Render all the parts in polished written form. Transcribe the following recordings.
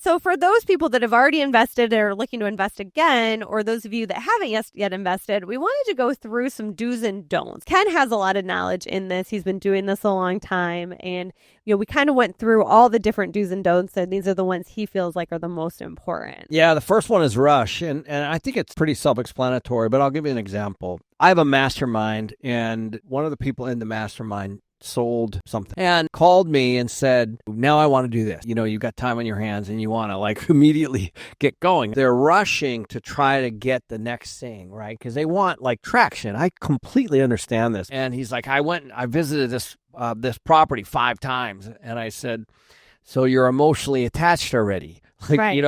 So for those people that have already invested or are looking to invest again, or those of you that haven't yet invested, we wanted to go through some do's and don'ts. Ken has a lot of knowledge in this. He's been doing this a long time. And, we kind of went through all the different do's and don'ts, and these are the ones he feels like are the most important. Yeah, the first one is rush. And I think it's pretty self-explanatory, but I'll give you an example. I have a mastermind, and one of the people in the mastermind sold something and called me and said, now I want to do this. You've got time on your hands and you want to immediately get going. They're rushing to try to get the next thing, right? Because they want traction. I completely understand this. And he's like, I visited this property 5 times. And I said, so you're emotionally attached already. Right.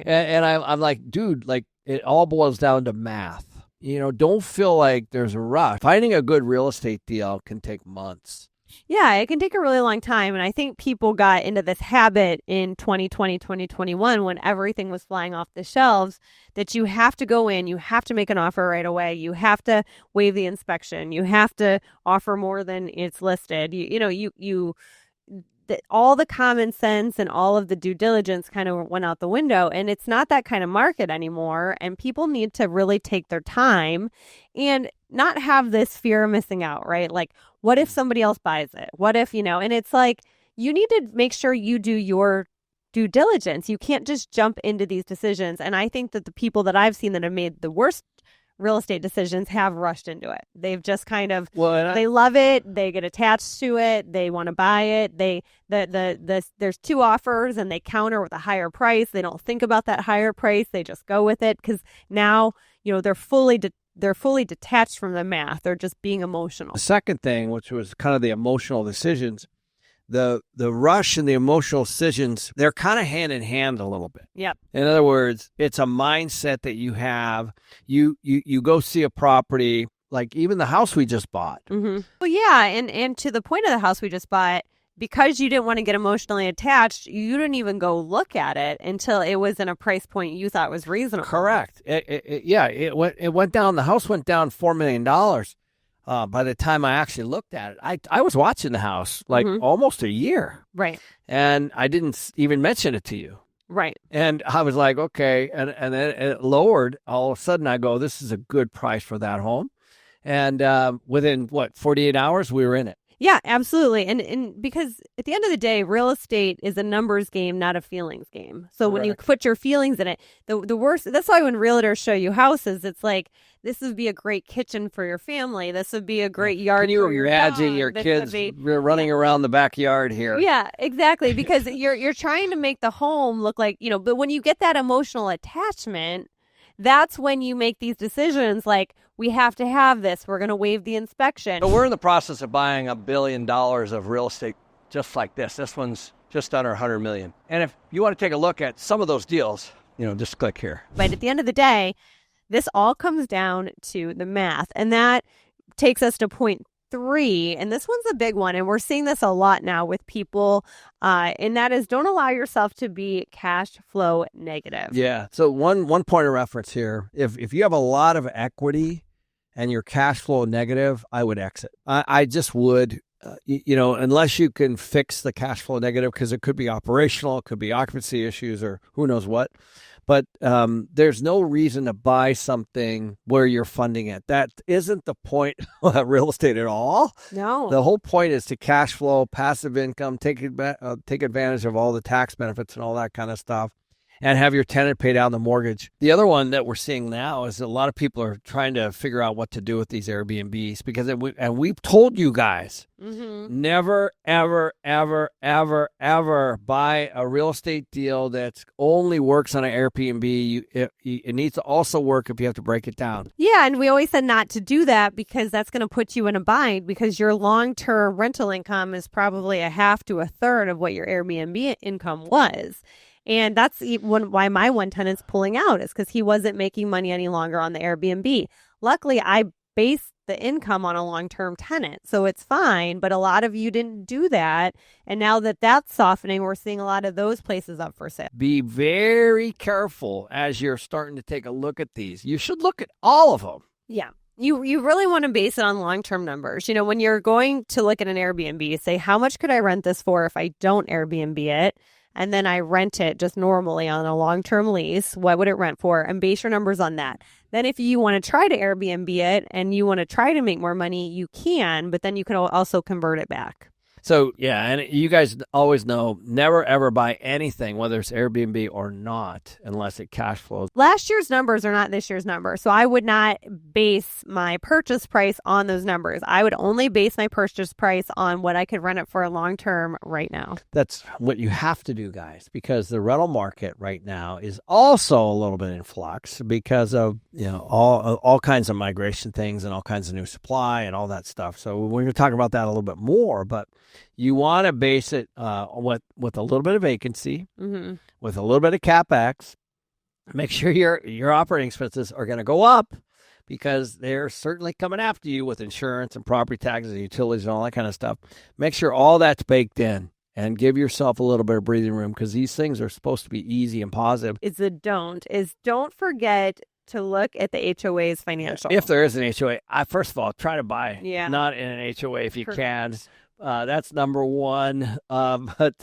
And I'm like, dude, it all boils down to math. Don't feel like there's a rush. Finding a good real estate deal can take months. Yeah, it can take a really long time. And I think people got into this habit in 2020, 2021, when everything was flying off the shelves, that you have to go in, you have to make an offer right away. You have to waive the inspection. You have to offer more than it's listed. All the common sense and all of the due diligence kind of went out the window, and it's not that kind of market anymore. And people need to really take their time and not have this fear of missing out, right? What if somebody else buys it? What if, and it's you need to make sure you do your due diligence. You can't just jump into these decisions. And I think that the people that I've seen that have made the worst real estate decisions have rushed into it. They've just kind of, they love it. They get attached to it. They want to buy it. There's 2 offers and they counter with a higher price. They don't think about that higher price. They just go with it because now, they're fully detached from the math. They're just being emotional. The second thing, which was kind of the emotional decisions, the rush and the emotional decisions, they're kind of hand in hand a little bit. Yep. In other words, it's a mindset that you have. You go see a property, like even the house we just bought. Mm-hmm. Well, yeah, and to the point of the house we just bought, because you didn't want to get emotionally attached, you didn't even go look at it until it was in a price point you thought was reasonable. Correct. It went down. The house went down $4 million. By the time I actually looked at it, I was watching the house almost a year. Right. And I didn't even mention it to you. Right. And I was like, okay. And then it lowered. All of a sudden I go, this is a good price for that home. And within 48 hours, we were in it. Yeah, absolutely. And because at the end of the day, real estate is a numbers game, not a feelings game. So when you put your feelings in it, the worst, that's why when realtors show you houses, it's this would be a great kitchen for your family. This would be a great yard for your dog. Your kids running around the backyard here. Yeah, exactly. Because you're trying to make the home look like, but when you get that emotional attachment, that's when you make these decisions we have to have this. We're going to waive the inspection. So we're in the process of buying $1 billion of real estate just like this. This one's just under $100 million. And if you want to take a look at some of those deals, just click here. But at the end of the day, this all comes down to the math. And that takes us to point 3. And this one's a big one. And we're seeing this a lot now with people. And that is, don't allow yourself to be cash flow negative. Yeah. So one point of reference here, if you have a lot of equity and your cash flow negative, I would exit. I just would, unless you can fix the cash flow negative, because it could be operational, it could be occupancy issues or who knows what. But there's no reason to buy something where you're funding it. That isn't the point of real estate at all. No. The whole point is to cash flow, passive income, take advantage of all the tax benefits and all that kind of stuff, and have your tenant pay down the mortgage. The other one that we're seeing now is a lot of people are trying to figure out what to do with these Airbnbs because we've told you guys, never, ever, ever, ever, ever buy a real estate deal that only works on an Airbnb. It needs to also work if you have to break it down. Yeah, and we always said not to do that because that's going to put you in a bind because your long-term rental income is probably a half to a third of what your Airbnb income was. And that's why my one tenant's pulling out is because he wasn't making money any longer on the Airbnb. Luckily, I based the income on a long-term tenant, so it's fine. But a lot of you didn't do that. And now that that's softening, we're seeing a lot of those places up for sale. Be very careful as you're starting to take a look at these. You should look at all of them. Yeah. You really want to base it on long-term numbers. When you're going to look at an Airbnb, say, how much could I rent this for if I don't Airbnb it? and then I rent it just normally on a long-term lease, what would it rent for? And base your numbers on that. Then if you want to try to Airbnb it and you want to try to make more money, you can, but then you can also convert it back. So, yeah, and you guys always know, never ever buy anything, whether it's Airbnb or not, unless it cash flows. Last year's numbers are not this year's numbers. So I would not base my purchase price on those numbers. I would only base my purchase price on what I could rent it for long term right now. That's what you have to do, guys, because the rental market right now is also a little bit in flux because of, all kinds of migration things and all kinds of new supply and all that stuff. So we're going to talk about that a little bit more, but you want to base it with a little bit of vacancy, with a little bit of CapEx. Make sure your operating expenses are going to go up because they're certainly coming after you with insurance and property taxes and utilities and all that kind of stuff. Make sure all that's baked in and give yourself a little bit of breathing room because these things are supposed to be easy and positive. Don't forget to look at the HOA's financial. If there is an HOA, first of all, try to buy not in an HOA if you can. That's number one. But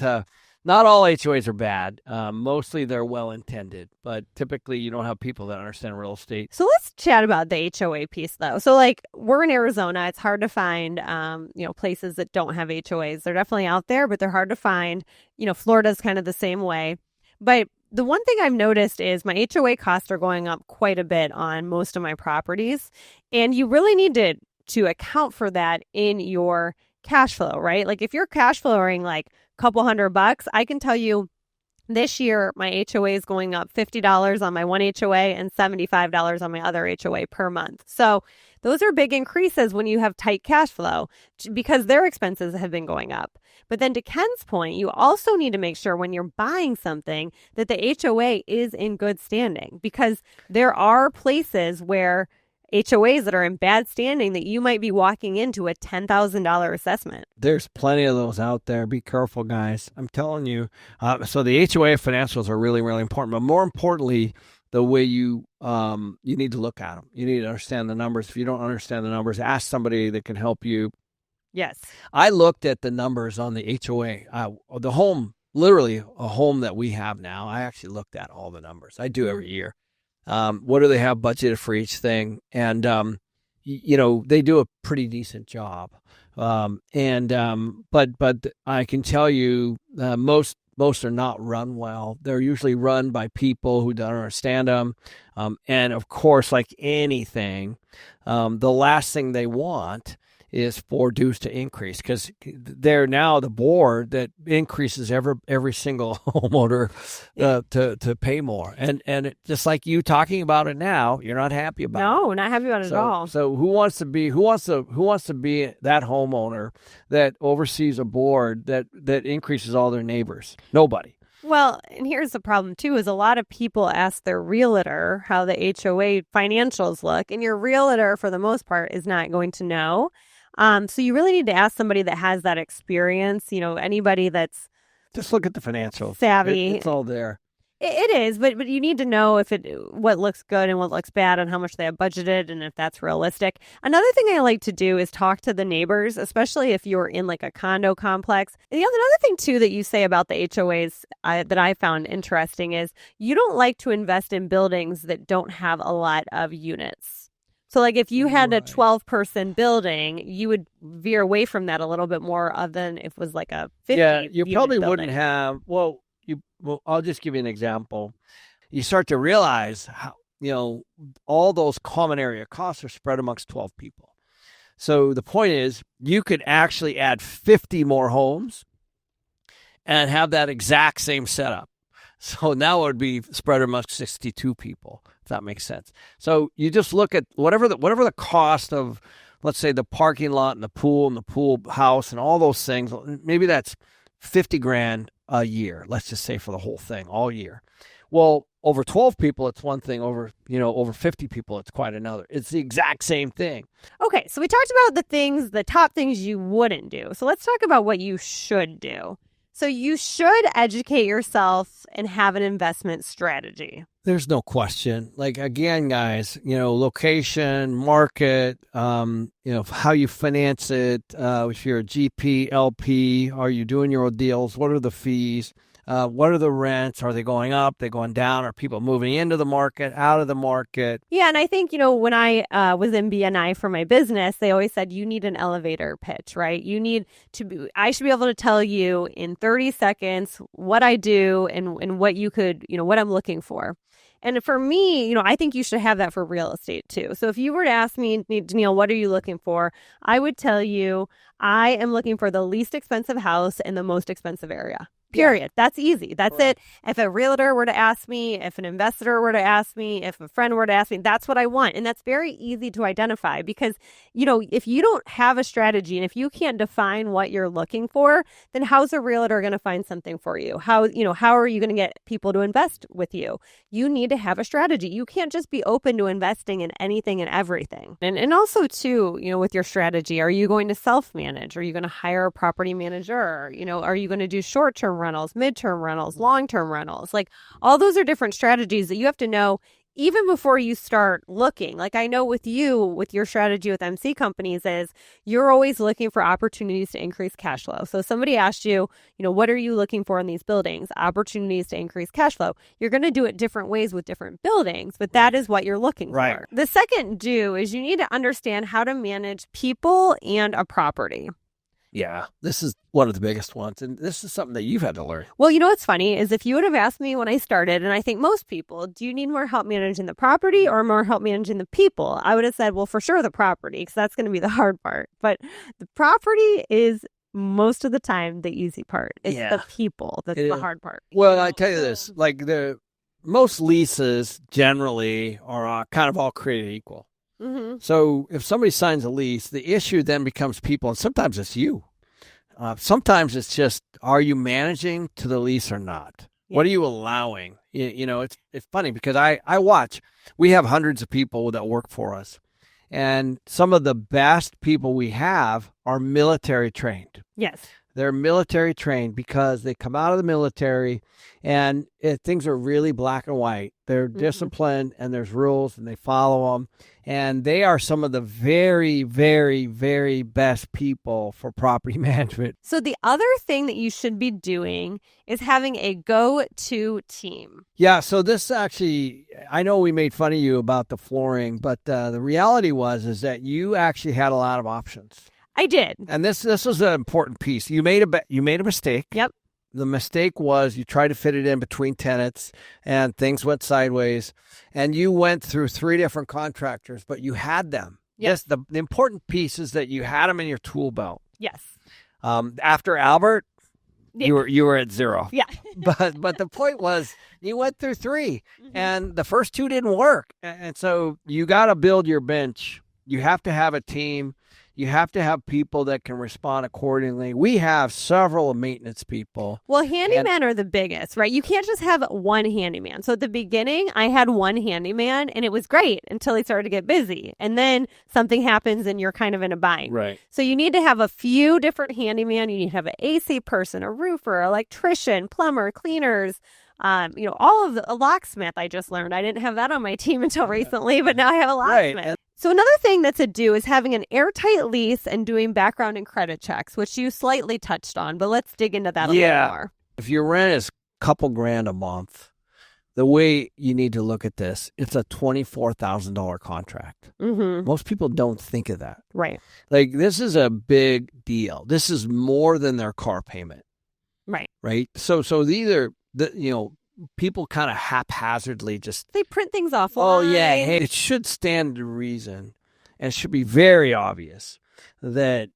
not all HOAs are bad. Mostly they're well-intended, but typically you don't have people that understand real estate. So let's chat about the HOA piece, though. So, we're in Arizona. It's hard to find, places that don't have HOAs. They're definitely out there, but they're hard to find. Florida's kind of the same way. But the one thing I've noticed is my HOA costs are going up quite a bit on most of my properties. And you really need to account for that in your cash flow, right? Like if you're cash flowing like a couple $100, I can tell you this year my HOA is going up $50 on my one HOA and $75 on my other HOA per month. So those are big increases when you have tight cash flow because their expenses have been going up. But then to Ken's point, you also need to make sure when you're buying something that the HOA is in good standing because there are places where HOAs that are in bad standing that you might be walking into a $10,000 assessment. There's plenty of those out there. Be careful, guys. I'm telling you. So the HOA financials are really, really important. But more importantly, the way you need to look at them. You need to understand the numbers. If you don't understand the numbers, ask somebody that can help you. Yes. I looked at the numbers on the HOA. The home, literally a home that we have now, I actually looked at all the numbers. I do every year. What do they have budgeted for each thing? And, they do a pretty decent job. But I can tell you, most are not run well. They're usually run by people who don't understand them. And of course, like anything, the last thing they want is for dues to increase because they're now the board that increases every single homeowner to pay more. And just like you talking about it now, you're not happy about it. No, not happy about it at all. So who wants to be that homeowner that oversees a board that increases all their neighbors? Nobody. Well, and here's the problem, too, is a lot of people ask their realtor how the HOA financials look, and your realtor, for the most part, is not going to know. So you really need to ask somebody that has that experience, anybody that's just look at the financials. Savvy. It's all there. It is, but you need to know what looks good and what looks bad and how much they have budgeted and if that's realistic. Another thing I like to do is talk to the neighbors, especially if you're in like a condo complex. And another thing too that you say about the HOAs that I found interesting is you don't like to invest in buildings that don't have a lot of units. So like if you had a 12-person building, you would veer away from that a little bit more than if it was like a 50. Yeah, you probably building. wouldn't have. Well, I'll just give you an example. You start to realize how all those common area costs are spread amongst 12 people. So the point is, you could actually add 50 more homes and have that exact same setup. So now it would be spread amongst 62 people, if that makes sense. So you just look at whatever the cost of, let's say, the parking lot and the pool house and all those things. Maybe that's $50,000 a year. Let's just say for the whole thing, all year. Well, over 12 people, it's one thing. Over 50 people, it's quite another. It's the exact same thing. Okay, so we talked about the top things you wouldn't do. So let's talk about what you should do. So you should educate yourself and have an investment strategy. There's no question. Like, again, guys, location, market, how you finance it. If you're a GP, LP, are you doing your deals? What are the fees? What are the rents? Are they going up? They going down? Are people moving into the market, out of the market? Yeah, and I think, when I was in BNI for my business, they always said you need an elevator pitch, right? I should be able to tell you in 30 seconds what I do and what you could, what I'm looking for. And for me, I think you should have that for real estate too. So if you were to ask me, Danille, what are you looking for? I would tell you, I am looking for the least expensive house in the most expensive area. Period. Yeah. That's easy. That's it. If a realtor were to ask me, if an investor were to ask me, if a friend were to ask me, that's what I want. And that's very easy to identify because, if you don't have a strategy and if you can't define what you're looking for, then how's a realtor going to find something for you? How are you going to get people to invest with you? You need to have a strategy. You can't just be open to investing in anything and everything. And also too, with your strategy, are you going to self-manage? Are you going to hire a property manager? Are you going to do short-term rentals, midterm rentals, long-term rentals? Like all those are different strategies that you have to know even before you start looking. Like I know with you, with your strategy with MC companies is you're always looking for opportunities to increase cash flow. So somebody asked you, what are you looking for in these buildings? Opportunities to increase cash flow. You're going to do it different ways with different buildings, but that is what you're looking for. The second do is you need to understand how to manage people and a property. Yeah, this is one of the biggest ones. And this is something that you've had to learn. Well, what's funny is if you would have asked me when I started, and I think most people, do you need more help managing the property or more help managing the people? I would have said, well, for sure the property, because that's going to be the hard part. But the property is most of the time the easy part. It's the people that's the hard part. Well, I tell you this, like most leases generally are kind of all created equal. Mm-hmm. So if somebody signs a lease, the issue then becomes people, and sometimes it's you. Sometimes it's just, are you managing to the lease or not? Yeah. What are you allowing? It's funny because I watch. We have hundreds of people that work for us, and some of the best people we have are military trained. Yes. They're military trained because they come out of the military and things are really black and white. They're disciplined and there's rules and they follow them. And they are some of the very, very, very best people for property management. So the other thing that you should be doing is having a go-to team. Yeah, so this actually, I know we made fun of you about the flooring, but the reality is that you actually had a lot of options. I did. And this was an important piece. You made a mistake. Yep. The mistake was you tried to fit it in between tenants and things went sideways. And you went through 3 different contractors, but you had them. Yes. The important piece is that you had them in your tool belt. Yes. After Albert, you were at 0. Yeah. but the point was you went through 3 and the first 2 didn't work. And so you got to build your bench. You have to have a team. You have to have people that can respond accordingly. We have several maintenance people. Well, handymen are the biggest, right? You can't just have one handyman. So at the beginning, I had one handyman, and it was great until he started to get busy. And then something happens, and you're kind of in a bind. Right. So you need to have a few different handyman. You need to have an AC person, a roofer, electrician, plumber, cleaners, all of a locksmith. I just learned I didn't have that on my team until recently, but now I have a locksmith. Right. So another thing that's a do is having an airtight lease and doing background and credit checks, which you slightly touched on, but let's dig into that a little more. If your rent is a couple grand a month, the way you need to look at this, it's a $24,000 contract. Mm-hmm. Most people don't think of that. Right. Like this is a big deal. This is more than their car payment. Right. Right. So these are people kind of haphazardly they print things offline. Oh yeah, hey, it should stand to reason, and it should be very obvious that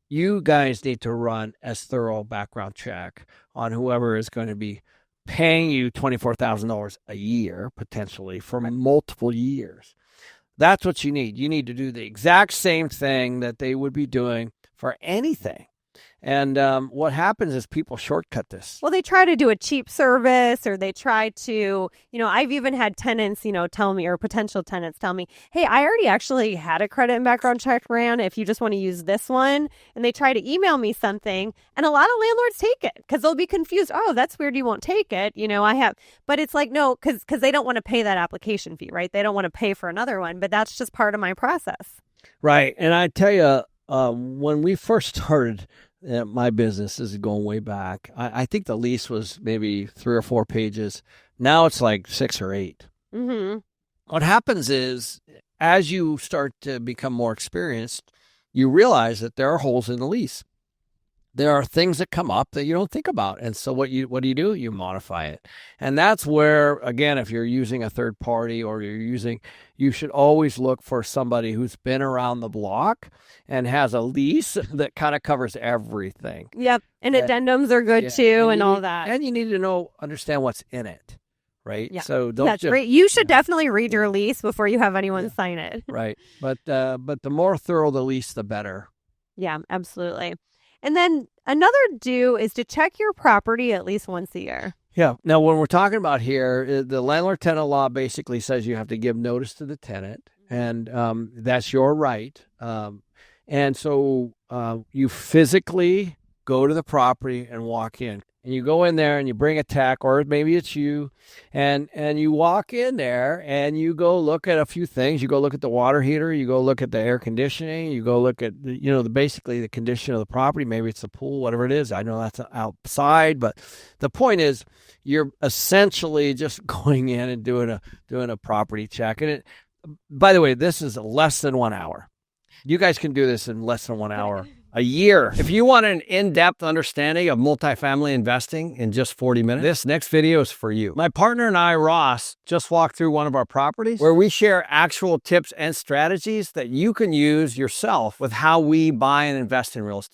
you guys need to run as thorough background check on whoever is going to be paying you $24,000 a year potentially for multiple years. That's what you need. You need to do the exact same thing that they would be doing for anything. And what happens is people shortcut this. Well, they try to do a cheap service, or they try to, I've even had tenants, tell me, or potential tenants tell me, hey, I already actually had a credit and background check ran if you just want to use this one. And they try to email me something, and a lot of landlords take it because they'll be confused. Oh, that's weird. You won't take it. But it's like, no, because they don't want to pay that application fee, right? They don't want to pay for another one, but that's just part of my process. Right. And I tell you, when we first started, my business is going way back. I think the lease was maybe 3 or 4 pages. Now it's like 6 or 8. Mm-hmm. What happens is, as you start to become more experienced, you realize that there are holes in the lease. There are things that come up that you don't think about. And so what do? You modify it. And that's where, again, if you're using a third party or you should always look for somebody who's been around the block and has a lease that kind of covers everything. Yep. And addendums are good too, and all that. And you need to understand what's in it. Right. Yeah. So that's great. You should definitely read your lease before you have anyone sign it. Right. But the more thorough the lease, the better. Yeah, absolutely. And then another do is to check your property at least once a year. Yeah. Now, when we're talking about here, the landlord-tenant law basically says you have to give notice to the tenant, and that's your right. And so you physically go to the property and walk in. And you go in there and you bring a tech, or maybe it's you, and you walk in there and you go look at a few things. You go look at the water heater, you go look at the air conditioning, you go look at basically the condition of the property. Maybe it's the pool, whatever it is. I know that's outside, but the point is you're essentially just going in and doing a property check. And by the way, this is less than 1 hour. You guys can do this in less than 1 hour. A year. If you want an in-depth understanding of multifamily investing in just 40 minutes, this next video is for you. My partner and I, Ross, just walked through one of our properties where we share actual tips and strategies that you can use yourself with how we buy and invest in real estate.